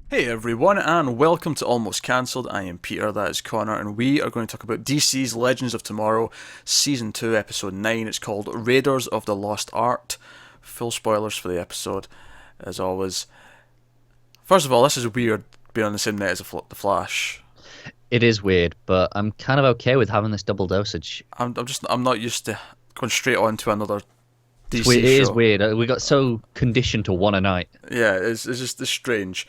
Hey everyone, and welcome to Almost Cancelled. I am Peter, that is Connor, and we are going to talk about DC's Legends of Tomorrow, Season 2, Episode 9. It's called Raiders of the Lost Art. Full spoilers for the episode, as always. First of all, this is weird being on the same night as The Flash. It is weird, but I'm kind of okay with having this double dosage. I'm not used to going straight on to another It's weird. DC It is show. weird. We got so conditioned to one a night. Yeah, it's strange.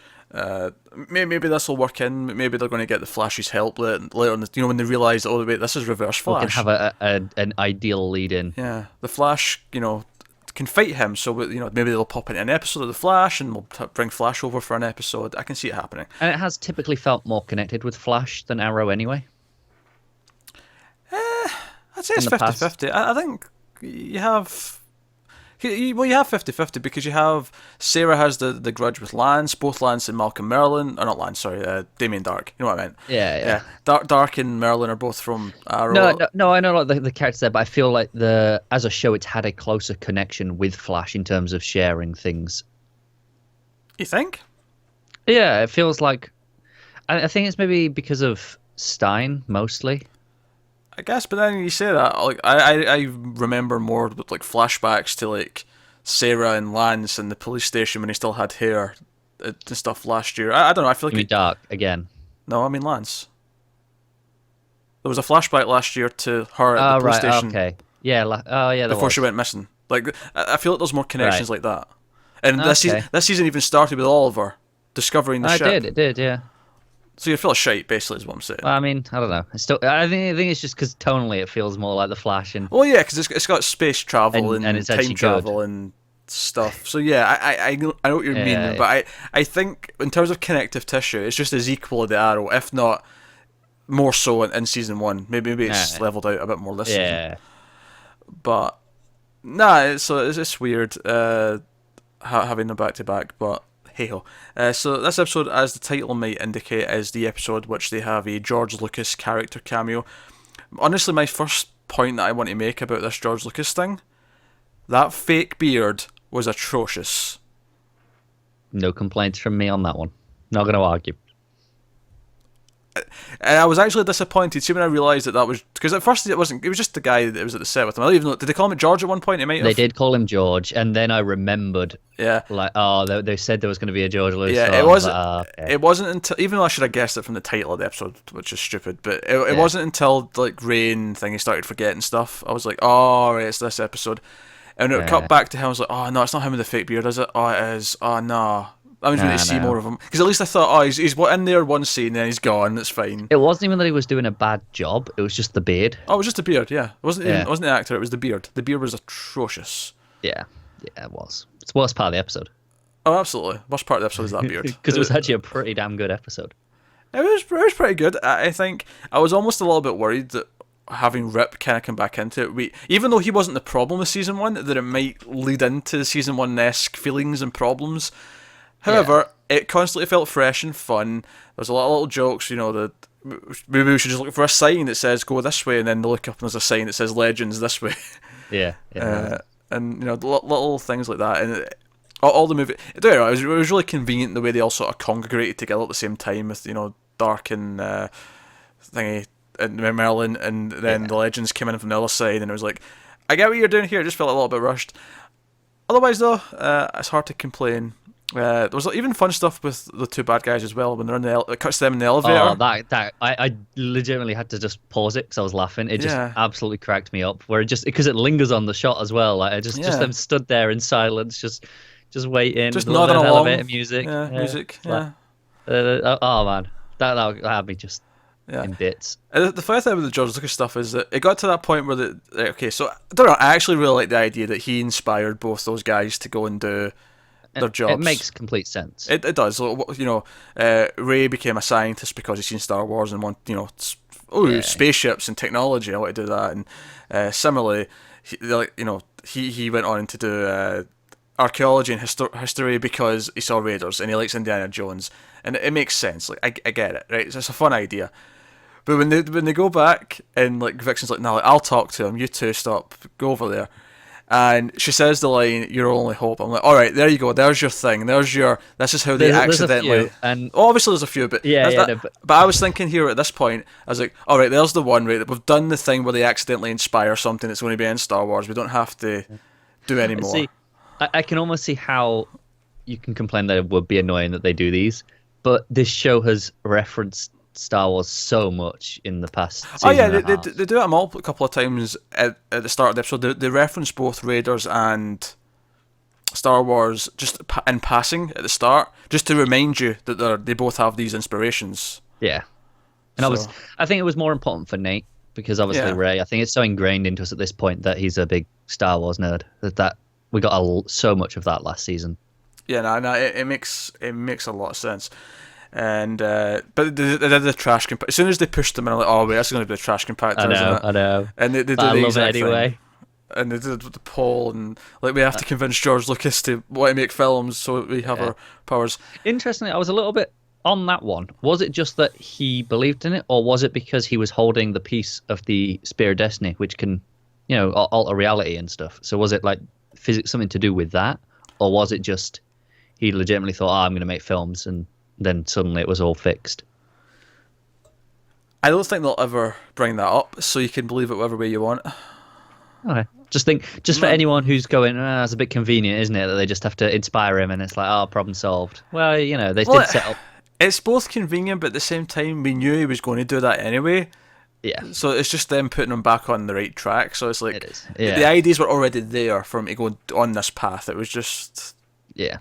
Maybe this will work in. Maybe they're going to get the Flash's help later on. When they realise, oh wait, this is Reverse We can Flash. have an ideal lead in. Yeah, the Flash, can fight him. So maybe they'll pop into an episode of the Flash, and we'll bring Flash over for an episode. I can see it happening. And it has typically felt more connected with Flash than Arrow anyway. I'd say In it's the 50 past. 50. I think you have. You have 50-50 because you have Sarah has the grudge with Lance, both Lance and Malcolm Merlin, or not Lance, sorry, Damien Dark. You know what I meant? Yeah, yeah. Yeah, Dark and Merlin are both from No, Arrow. no, no. I know like the characters there, but I feel like the as a show, it's had a closer connection with Flash in terms of sharing things. You think? Yeah, it feels like. I think it's maybe because of Stein mostly. I guess, but then you say that, like I remember more with like flashbacks to like Sarah and Lance in the police station when he still had hair and stuff last year. I don't know. I feel You like mean Dark again? no, I mean Lance. There was a flashback last year to her at the Oh police right, station okay. Yeah. Oh yeah, there before she was. went missing. Like I feel like there's more Right. connections like that. And Okay. this season even started with Oliver discovering the I ship. did. It did. Yeah. So you feel shite, basically, is what I'm saying. Well, I mean, I don't know. It's still. I think it's just because tonally it feels more like the Flash Well, yeah, because it's got space travel and and it's time actually good. travel and stuff. So yeah, I know what you're Yeah. meaning, but I think in terms of connective tissue, it's just as equal as the Arrow, if not more so in season one. Maybe it's Yeah. leveled out a bit more this season, Yeah. but nah, it's weird having them back to back, but. Hey ho. So this episode, as the title might indicate, is the episode which they have a George Lucas character cameo. Honestly, my first point that I want to make about this George Lucas thing, that fake beard was atrocious. No complaints from me on that one. Not going to argue. And I was actually disappointed. See when I realised that was because at first it wasn't. It was just the guy that was at the set with him. I don't even know. Did they call him George at one point? It might They have. did call him George, and then I remembered, Yeah, like, oh, they said there was going to be a George Lewis. yeah. So It I was wasn't. like, okay. It wasn't until even though I should have guessed it from the title of the episode, which is stupid. But it Yeah. wasn't until like Rain thing he started forgetting stuff. I was like, oh, right, it's this episode, and it Yeah. cut back to him. I was like, oh no, it's not him with the fake beard, is it? Oh, it is. Oh no. I was going Nah, to see no. more of him because at least I thought, oh, he's in there one scene, and then he's gone. That's fine. It wasn't even that he was doing a bad job. It was just the beard. Oh, it was just a beard, yeah. It Yeah. wasn't the actor, it was the beard. The beard was atrocious. Yeah. Yeah, it was. It's the worst part of the episode Oh, absolutely. Worst part of the episode is that beard. because it was actually a pretty damn good episode. It was pretty good. I think I was almost a little bit worried that having Rip kind of come back into it, even though he wasn't the problem with season one, that it might lead into season one-esque feelings and problems. However, it constantly felt fresh and fun. There was a lot of little jokes, that maybe we should just look for a sign that says "go this way," and then they look up and there's a sign that says "Legends this way." Yeah. Yeah. And little things like that, and all the movie. It was really convenient the way they all sort of congregated together at the same time with Dark and thingy and Merlin, and then Yeah. the Legends came in from the other side, and it was like, I get what you're doing here. It just felt a little bit rushed. Otherwise, though, it's hard to complain. There was even fun stuff with the two bad guys as well when they're in it cuts to them in the elevator. Oh, that I legitimately had to just pause it because I was laughing. It just Yeah. absolutely cracked me up. Where it just because it lingers on the shot as well. Like I just Yeah. them stood there in silence, just waiting, Just a little bit nodding of along. elevator music. Yeah, music. It's like, Yeah. oh man, that had me just Yeah. in bits. The funny thing with the George Lucas stuff is that it got to that point where okay, so I don't know. I actually really like the idea that he inspired both those guys to go and do their jobs. It makes complete sense. It does. Ray became a scientist because he's seen Star Wars and Yeah. spaceships and technology. I want to do that. And similarly, he went on to do archaeology and history because he saw Raiders and he likes Indiana Jones, and it makes sense. Like I get it, right? It's a fun idea. But when they go back and like Vixen's like, no, I'll talk to him. You two stop. Go over there. And she says the line, "Your only hope." I'm like, all right, there you go. There's your thing. This is how they There's a accidentally. few, and Oh, obviously, there's a few, but yeah, yeah, that. no, But I was thinking here at this point, I was like, all right, there's the one. Right, we've done the thing where they accidentally inspire something that's going to be in Star Wars. We don't have to do any more. see, I can almost see how you can complain that it would be annoying that they do these, but this show has referenced Star Wars so much in the past season. Oh yeah, and a half. they do it a couple of times at the start of the episode. They reference both Raiders and Star Wars just in passing at the start, just to remind you that they both have these inspirations. Yeah, and So, I think it was more important for Nate because obviously yeah. Ray. I think it's so ingrained into us at this point that he's a big Star Wars nerd that we got so much of that last season. Yeah, no, it makes a lot of sense. And but they did the trash as soon as they pushed them in, I'm like, oh wait, that's going to be the trash compactor, isn't it? I know. And they did But I the love it exact anyway. thing. And they did the poll, and like we have to convince George Lucas to want to make films so we have our powers. Interestingly, I was a little bit on that one. Was it just that he believed in it, or was it because he was holding the piece of the Spear of Destiny, which can, alter reality and stuff? So was it like physics, something to do with that, or was it just he legitimately thought, I'm going to make films, and then suddenly it was all fixed? I don't think they'll ever bring that up, so you can believe it whatever way you want. Okay. Just for anyone who's going, it's a bit convenient, isn't it, that they just have to inspire him and it's like, oh, problem solved. Well, they did set up. It's both convenient, but at the same time, we knew he was going to do that anyway. Yeah. So it's just them putting him back on the right track. So it's like It is. Yeah. the ideas were already there for him to go on this path. It was just, Yeah.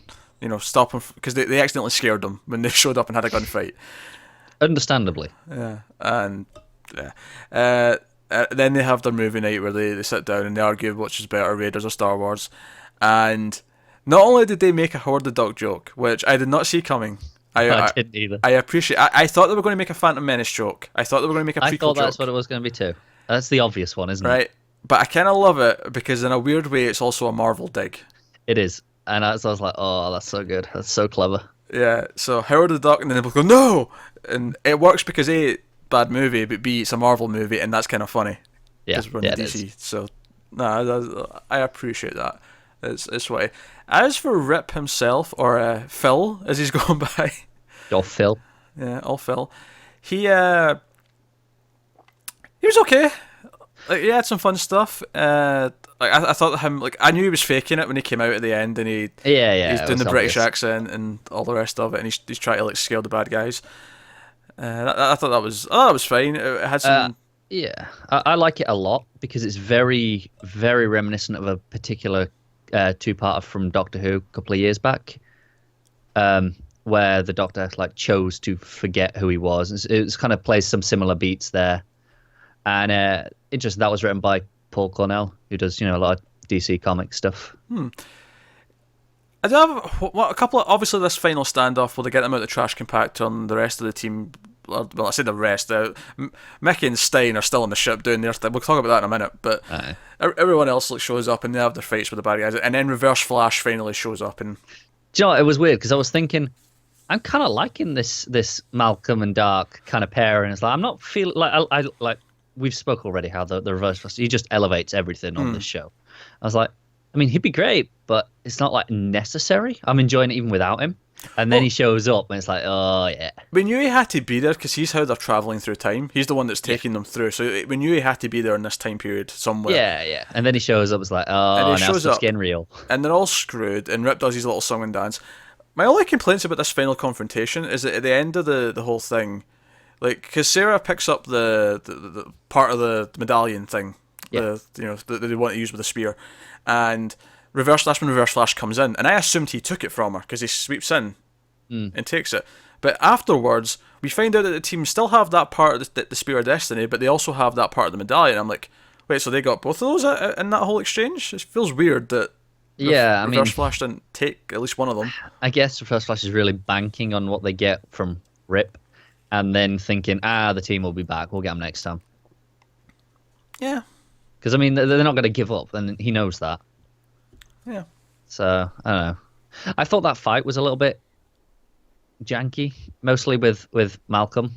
stop him because they accidentally scared him when they showed up and had a gunfight. Understandably. Yeah, and then they have their movie night where they sit down and they argue which is better, Raiders or Star Wars. And not only did they make a Howard the Duck joke, which I did not see coming. I didn't either. I appreciate. I thought they were going to make a Phantom Menace joke. I thought they were going to make a prequel I thought that's joke. what it was going to be too. That's the obvious one, isn't it? Right, but I kind of love it because in a weird way, it's also a Marvel dig. It is. And I was like, oh, that's so good. That's so clever. Yeah, so Howard the Duck, and then they both go, no! And it works because A, bad movie, but B, it's a Marvel movie, and that's kind of funny. Yeah, Because we're in it DC. is. So, I appreciate that. It's funny. As for Rip himself, or Phil, as he's going by. Or Phil. Yeah, Phil. He was okay. Like, he had some fun stuff. I thought him, I knew he was faking it when he came out at the end, and he's doing the British accent and all the rest of it, and he's trying to scare the bad guys. I thought that was fine. It had some. Yeah, I like it a lot because it's very, very reminiscent of a particular two-parter from Doctor Who a couple of years back, where the Doctor chose to forget who he was. It kind of plays some similar beats there, and interesting. That was written by Paul Cornell, who does a lot of DC comic stuff. I do have a couple of, obviously this final standoff where they get them out of the trash compactor and the rest of the team. Well, I say the rest. Mickey and Stein are still on the ship doing their thing. We'll talk about that in a minute. But everyone else shows up and they have their fights with the bad guys. And then Reverse Flash finally shows up. And do you know what? It was weird because I was thinking, I'm kind of liking this Malcolm and Dark kind of pair, and it's like I'm not feeling like we've spoke already how the Reverse Flash, he just elevates everything on this show. I was like, I mean, he'd be great, but it's not necessary. I'm enjoying it even without him. And then he shows up, and it's like, oh yeah. We knew he had to be there because he's how they're travelling through time. He's the one that's taking them through. So we knew he had to be there in this time period somewhere. Yeah. And then he shows up, it's like, oh, now it's getting real. And they're all screwed, and Rip does his little song and dance. My only complaints about this final confrontation is that at the end of the whole thing, because Sarah picks up the part of the medallion thing, that they want to use with the spear, and when Reverse Flash comes in, and I assumed he took it from her because he sweeps in and takes it. But afterwards, we find out that the team still have that part of the Spear of Destiny, but they also have that part of the medallion. I'm like, wait, so they got both of those in that whole exchange? It feels weird that Reverse Flash didn't take at least one of them. I guess Reverse Flash is really banking on what they get from Rip, and then thinking, the team will be back. We'll get them next time. Yeah. Because, I mean, they're not going to give up, and he knows that. Yeah. So, I don't know. I thought that fight was a little bit janky, mostly with Malcolm.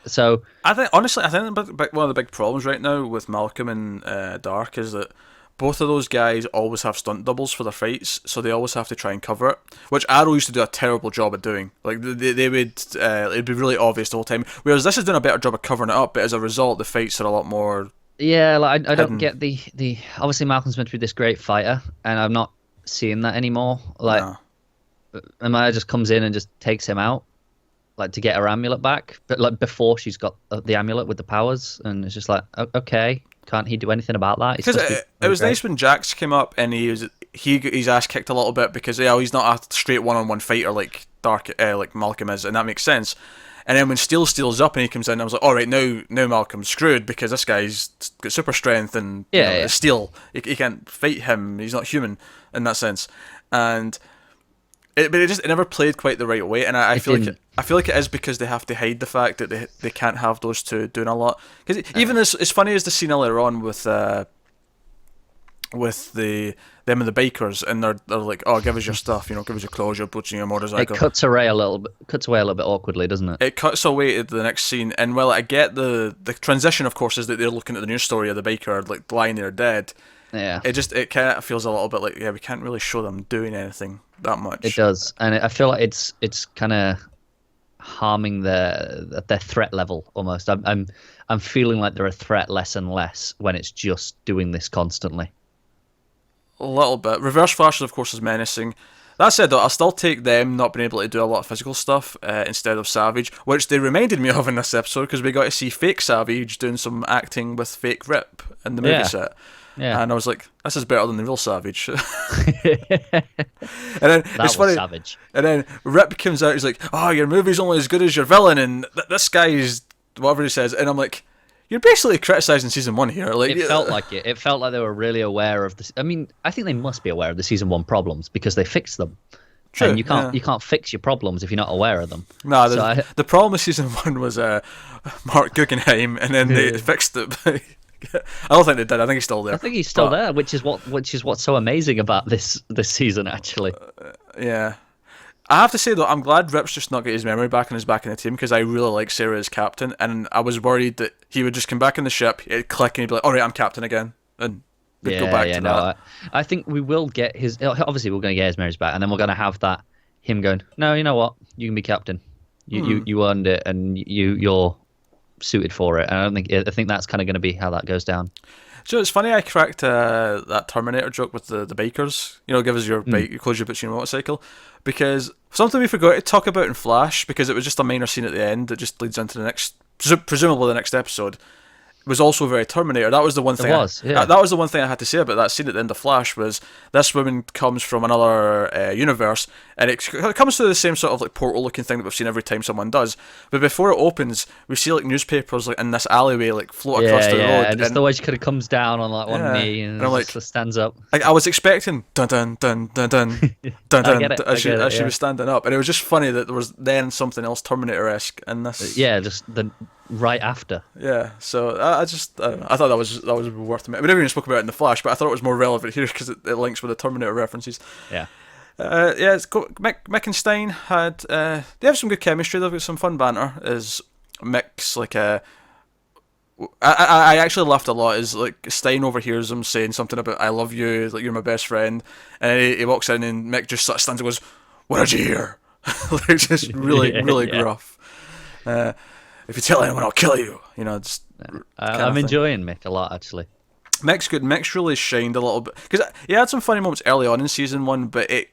So I think one of the big problems right now with Malcolm and Dark is that both of those guys always have stunt doubles for their fights, so they always have to try and cover it, which Arrow used to do a terrible job at doing. Like, they would, it'd be really obvious the whole time, whereas this is doing a better job of covering it up, but as a result, the fights are a lot more... Yeah, like I don't get the obviously Malcolm's meant to be this great fighter, and I'm not seeing that anymore. Like, Amaya just comes in and just takes him out, like, to get her amulet back, but like before she's got the amulet with the powers, and it's just like, okay, can't he do anything about that? Because it was nice when Jax came up and his ass kicked a little bit because he's not a straight one-on-one fighter like like Malcolm is, and that makes sense. And then when Steel steals up and he comes in, I was like, all right, now Malcolm's screwed because this guy's got super strength and it's Steel. You can't fight him. He's not human in that sense. And but it never played quite the right way, and I feel like it is because they have to hide the fact that they can't have those two doing a lot. Because even as funny as the scene earlier on with them and the bikers, and they're like, oh, give us your stuff, give us your clothes, your boots, and your motorcycle. It cuts away a little bit awkwardly, doesn't it? It cuts away to the next scene, and while I get the transition, of course, is that they're looking at the news story of the biker like lying there dead. Yeah. It kind of feels a little bit like, we can't really show them doing anything that much. It does, and I feel like it's kind of harming their threat level almost. I'm feeling like they're a threat less and less when it's just doing this constantly. A little bit. Reverse Flash, of course, is menacing. That said, though, I'll still take them not being able to do a lot of physical stuff instead of Savage, which they reminded me of in this episode because we got to see fake Savage doing some acting with fake Rip in the movie set. Yeah. And I was like, this is better than the real Savage. And then that was funny. Savage. And then Rip comes out, he's like, oh, your movie's only as good as your villain, and this guy's whatever he says. And I'm like, you're basically criticising season 1 here. Like, it felt like it. It felt like they were really aware of this. I mean, I think they must be aware of the season 1 problems because they fixed them. True, and you can't fix your problems if you're not aware of them. No, the problem with season 1 was Mark Guggenheim, and then they fixed it. I don't think they did. I think he's still there. I think he's still there, which is what's so amazing about this season, actually. Yeah. I have to say, though, I'm glad Rip's just not got his memory back and is back in the team because I really like Sarah as captain, and I was worried that he would just come back in the ship, it'd click, and he'd be like, all right, I'm captain again, and they'd go back to that. I think we will get his... Obviously, we're going to get his memories back, and then we're going to have that, him going, no, you know what, you can be captain. You earned it, and you're suited for it, and I think that's kind of going to be how that goes down. So it's funny I cracked that Terminator joke with the bikers. Give us your bike, you close your boots, your motorcycle, because something we forgot to talk about in Flash, because it was just a minor scene at the end that just leads into the next, presumably the next episode, was also very Terminator. That was the one thing. That was the one thing I had to say about that scene at the end of Flash was this woman comes from another universe, and it comes to the same sort of like portal-looking thing that we've seen every time someone does. But before it opens, we see like newspapers like in this alleyway like float across the road. And just the way she kind of comes down on like one knee and I'm like, just stands up. I was expecting dun dun dun dun dun dun dun as she was standing up, and it was just funny that there was then something else Terminator-esque in this. Yeah, just the right after. Yeah, so I thought that was worth it. We never even spoke about it in the Flash, but I thought it was more relevant here because it links with the Terminator references. Yeah. It's cool. Mick and Stein had they have some good chemistry. They've got some fun banter. As Mick's like I actually laughed a lot. Is like Stein overhears him saying something about "I love you," like you're my best friend, and he walks in and Mick just sort of stands and goes, "What did you hear?" Like just really gruff. If you tell anyone, I'll kill you. Just. I'm enjoying Mick a lot, actually. Mick's good. Mick's really shined a little bit because he had some funny moments early on in season 1, but it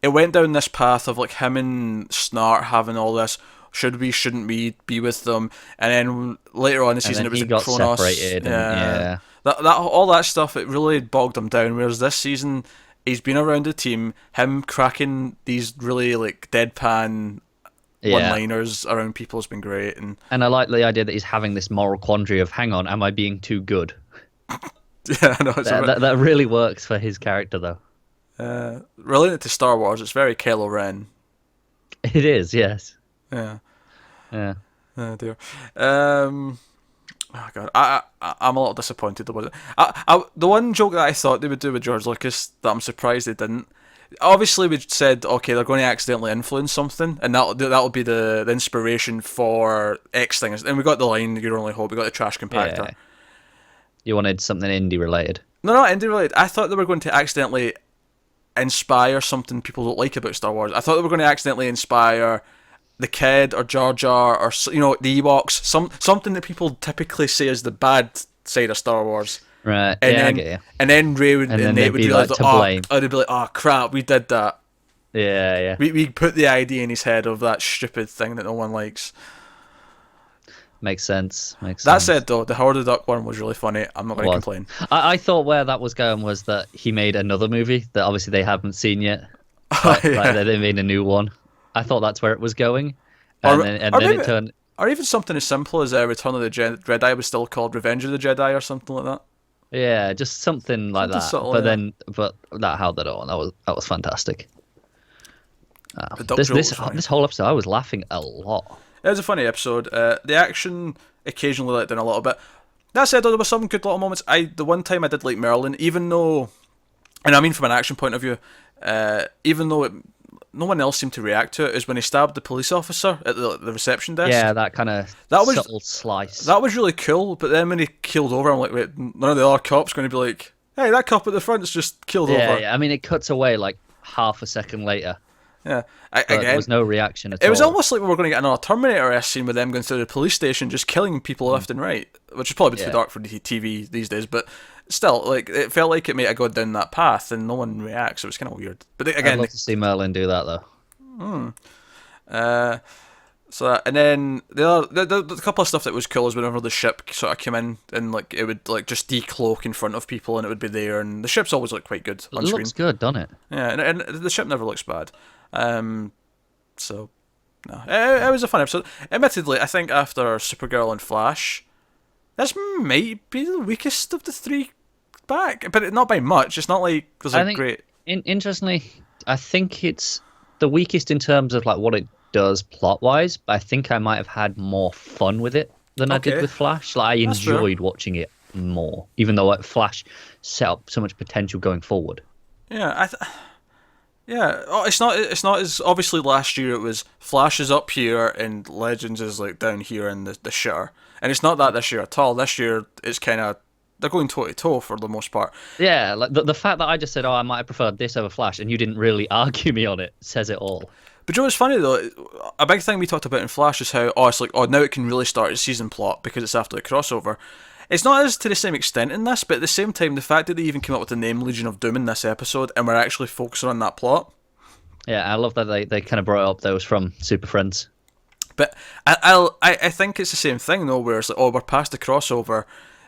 went down this path of like him and Snart having all this. Should we? Shouldn't we be with them? And then later on in the season, it was got Kronos. Separated. That all that stuff. It really bogged him down. Whereas this season, he's been around the team. Him cracking these really like deadpan one-liners around people has been great, and I like the idea that he's having this moral quandary of, hang on, am I being too good? Yeah, I know. That really works for his character, though. Related to Star Wars, it's very Kylo Ren. It is, yes. Yeah. Oh dear. Oh god, I'm a little disappointed about it. The one joke that I thought they would do with George Lucas that I'm surprised they didn't. Obviously, we said, okay, they're going to accidentally influence something, and that'll be the inspiration for X things. And we got the line, "Your only hope." We got the trash compactor. Yeah. You wanted something indie related. No, not indie related. I thought they were going to accidentally inspire something people don't like about Star Wars. I thought they were going to accidentally inspire the kid or Jar Jar or the Ewoks, something that people typically say is the bad side of Star Wars. Right. And yeah, then, I get you. And then Ray would, and Nate would realize like, to blame. They'd be like, oh crap, we did that. Yeah, yeah. We put the idea in his head of that stupid thing that no one likes. Makes sense. That said, though, the Howard the Duck one was really funny. I'm not going to complain. I thought where that was going was that he made another movie that obviously they haven't seen yet. Like they made a new one. I thought that's where it was going, and then it turned. Or even something as simple as Return of the Jedi was still called Revenge of the Jedi or something like that. Yeah, just something like that. Subtle, but that held it on. That was fantastic. This whole episode, I was laughing a lot. It was a funny episode. The action occasionally let down a little bit. That said, though, there were some good little moments. The one time I did like Merlin, even though, and I mean from an action point of view, even though no one else seemed to react to it, is when he stabbed the police officer at the reception desk. Yeah, that kind of subtle slice. That was really cool, but then when he keeled over, I'm like, wait, none of the other cops going to be like, hey, that cop at the front's just keeled over. Yeah, I mean, it cuts away like half a second later. Yeah, there was no reaction at all. It was almost like we were going to get another Terminator-esque scene with them going through the police station, just killing people left and right, which is probably too dark for TV these days. But still, like it felt like it might have gone down that path, and no one reacts. So it was kind of weird. But again, I'd love to see Merlin do that though. And then the couple of stuff that was cool is whenever the ship sort of came in and like it would like just decloak in front of people and it would be there, and the ship's always quite good on screen. It looks good, doesn't it? Yeah, and the ship never looks bad. So no, it was a fun episode. Admittedly, I think after Supergirl and Flash, this might be the weakest of the three back, but not by much. It's not like there's a great. Interestingly, I think it's the weakest in terms of like what it does plot wise, but I think I might have had more fun with it than I did with Flash. Like I enjoyed watching it more, even though Flash set up so much potential going forward. Yeah, it's not as obviously last year it was Flash is up here and Legends is like down here in the shitter, and it's not that this year at all. This year it's kind of they're going toe to toe for the most part. Yeah, like the fact that I just said, I might have preferred this over Flash, and you didn't really argue me on it, says it all. But you know what's funny though? A big thing we talked about in Flash is how it's like now it can really start its season plot because it's after the crossover. It's not as to the same extent in this, but at the same time, the fact that they even came up with the name Legion of Doom in this episode and we're actually focusing on that plot. Yeah, I love that they kind of brought it up. Those from Super Friends. But I think it's the same thing though, where it's like, we're past the crossover.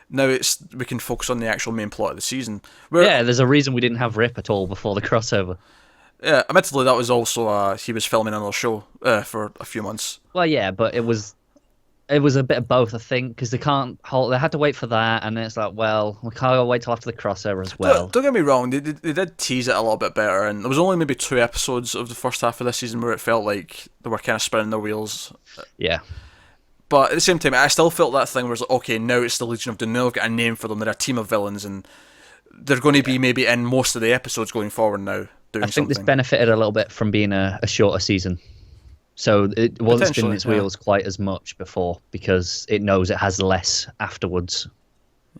Now we can focus on the actual main plot of the season. There's a reason we didn't have Rip at all before the crossover. Yeah, admittedly that was also he was filming another show for a few months. Well, yeah, but it was a bit of both, I think, because they had to wait for that, and then it's like, well, we can't wait till after the crossover as well. Don't get me wrong, they did tease it a little bit better, and there was only maybe 2 episodes of the first half of this season where it felt like they were kind of spinning their wheels. Yeah. But at the same time, I still felt that thing where it's like, okay, now it's the Legion of Doom, now I've got a name for them, they're a team of villains, and they're going to be maybe in most of the episodes going forward now, doing I think something. this benefited a little bit from being a shorter season. So it wasn't spinning its wheels quite as much before because it knows it has less afterwards.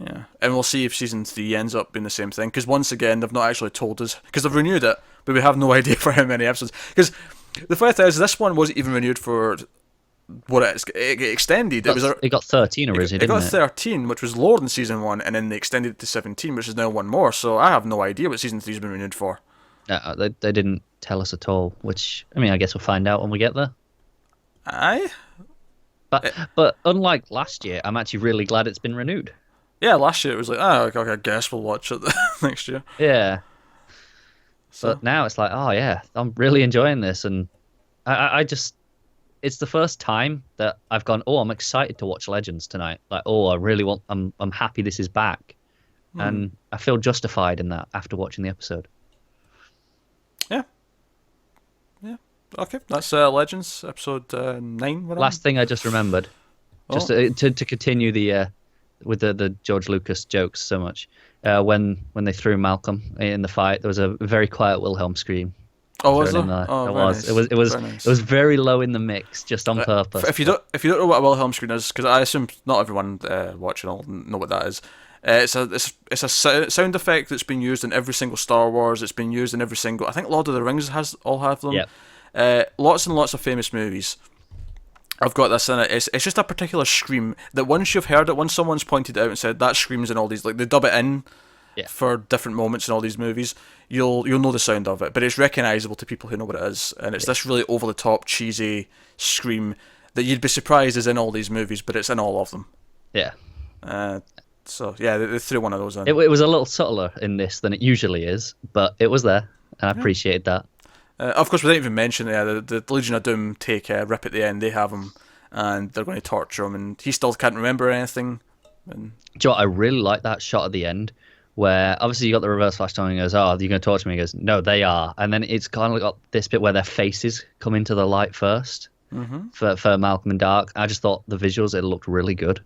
Yeah, and we'll see if season 3 ends up being the same thing. Because once again, they've not actually told us. Because they've renewed it, but we have no idea for how many episodes. Because the fact is, this one wasn't even renewed for what it extended. It got 13 originally, didn't it? It got 13, which was lower than season 1, and then they extended it to 17, which is now one more. So I have no idea what season 3's been renewed for. No, they didn't tell us at all, which, I mean, I guess we'll find out when we get there. Aye. But unlike last year, I'm actually really glad it's been renewed. Yeah, last year it was like, okay, I guess we'll watch it next year. Yeah. So. But now it's like, oh yeah, I'm really enjoying this, and I just, it's the first time that I've gone, I'm excited to watch Legends tonight. Like, I really want, I'm happy this is back. And I feel justified in that after watching the episode. Yeah. Okay, that's Legends episode 9. Last thing I just remembered, just to continue with the George Lucas jokes so much. When they threw Malcolm in the fight, there was a very quiet Wilhelm scream. Oh, was there? Nice. It was. It was very low in the mix, just on purpose. If you don't know what a Wilhelm scream is, because I assume not everyone watching will know what that is. It's a sound effect that's been used in every single Star Wars. It's been used in every single. I think Lord of the Rings all have them. Yep. Lots and lots of famous movies. I've got this in it. It's just a particular scream that once you've heard it, once someone's pointed it out and said that screams in all these, like they dub it in for different moments in all these movies, you'll know the sound of it. But it's recognisable to people who know what it is, and it's this really over the top, cheesy scream that you'd be surprised is in all these movies, but it's in all of them. Yeah. So yeah, they threw one of those in. It was a little subtler in this than it usually is, but it was there, and I appreciated that. Of course, we didn't even mention the Legion of Doom take Rip at the end. They have him, and they're going to torture him, and he still can't remember anything. And Do you know what? I really like that shot at the end, where obviously you got the reverse flash time and he goes, "Oh, you're going to torture me?" He goes, "No, they are." And then it's kind of got this bit where their faces come into the light first for Malcolm and Dark. I just thought the visuals, it looked really good.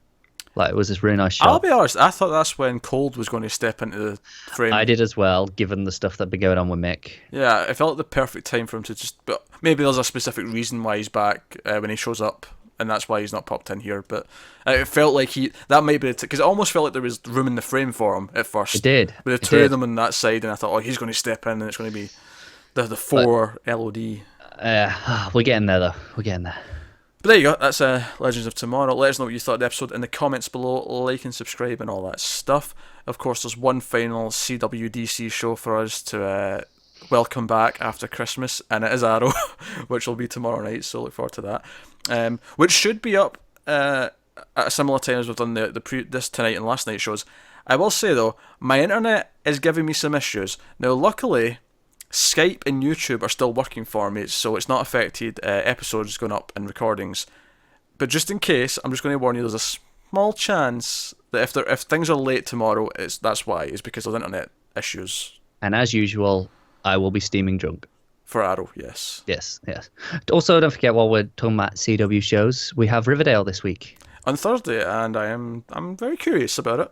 Like, it was this really nice shot. I'll be honest, I thought that's when Cold was going to step into the frame. I did as well, given the stuff that had been going on with Mick. Yeah, it felt like the perfect time for him to just. But maybe there's a specific reason why he's back when he shows up, and that's why he's not popped in here. But it felt like that might be because it almost felt like there was room in the frame for him at first. It did. With the two of them on that side, and I thought, oh, he's going to step in, and it's going to be the four LOD. We're getting there, though. We're getting there. But there you go, that's Legends of Tomorrow. Let us know what you thought of the episode in the comments below. Like and subscribe and all that stuff. Of course, there's one final CWDC show for us to welcome back after Christmas, and it is Arrow, which will be tomorrow night, so look forward to that. Which should be up at a similar time as we've done this tonight and last night's shows. I will say, though, my internet is giving me some issues. Now, luckily, Skype and YouTube are still working for me, so it's not affected episodes going up and recordings. But just in case, I'm just going to warn you, there's a small chance that if things are late tomorrow, that's why. It's because of internet issues. And as usual, I will be steaming drunk. For Arrow, yes. Yes. Also, don't forget, while we're talking about CW shows, we have Riverdale this week. On Thursday, and I'm very curious about it.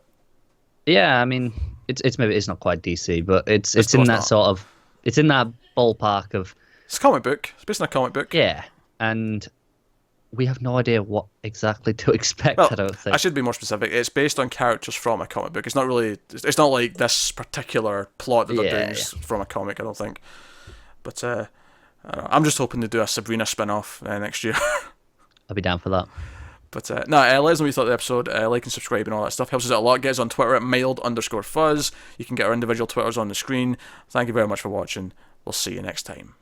Yeah, I mean, it's not quite DC, but it's in that sort of. It's in that ballpark of... It's a comic book. It's based on a comic book. Yeah, and we have no idea what exactly to expect, well, I don't think. I should be more specific. It's based on characters from a comic book. It's not really... It's not like this particular plot that they're doing is from a comic, I don't think. But I don't know. I'm just hoping to do a Sabrina spin-off next year. I'll be down for that. But let us know what you thought of the episode. Like and subscribe and all that stuff. Helps us out a lot. Get us on Twitter at mild_fuzz. You can get our individual Twitters on the screen. Thank you very much for watching. We'll see you next time.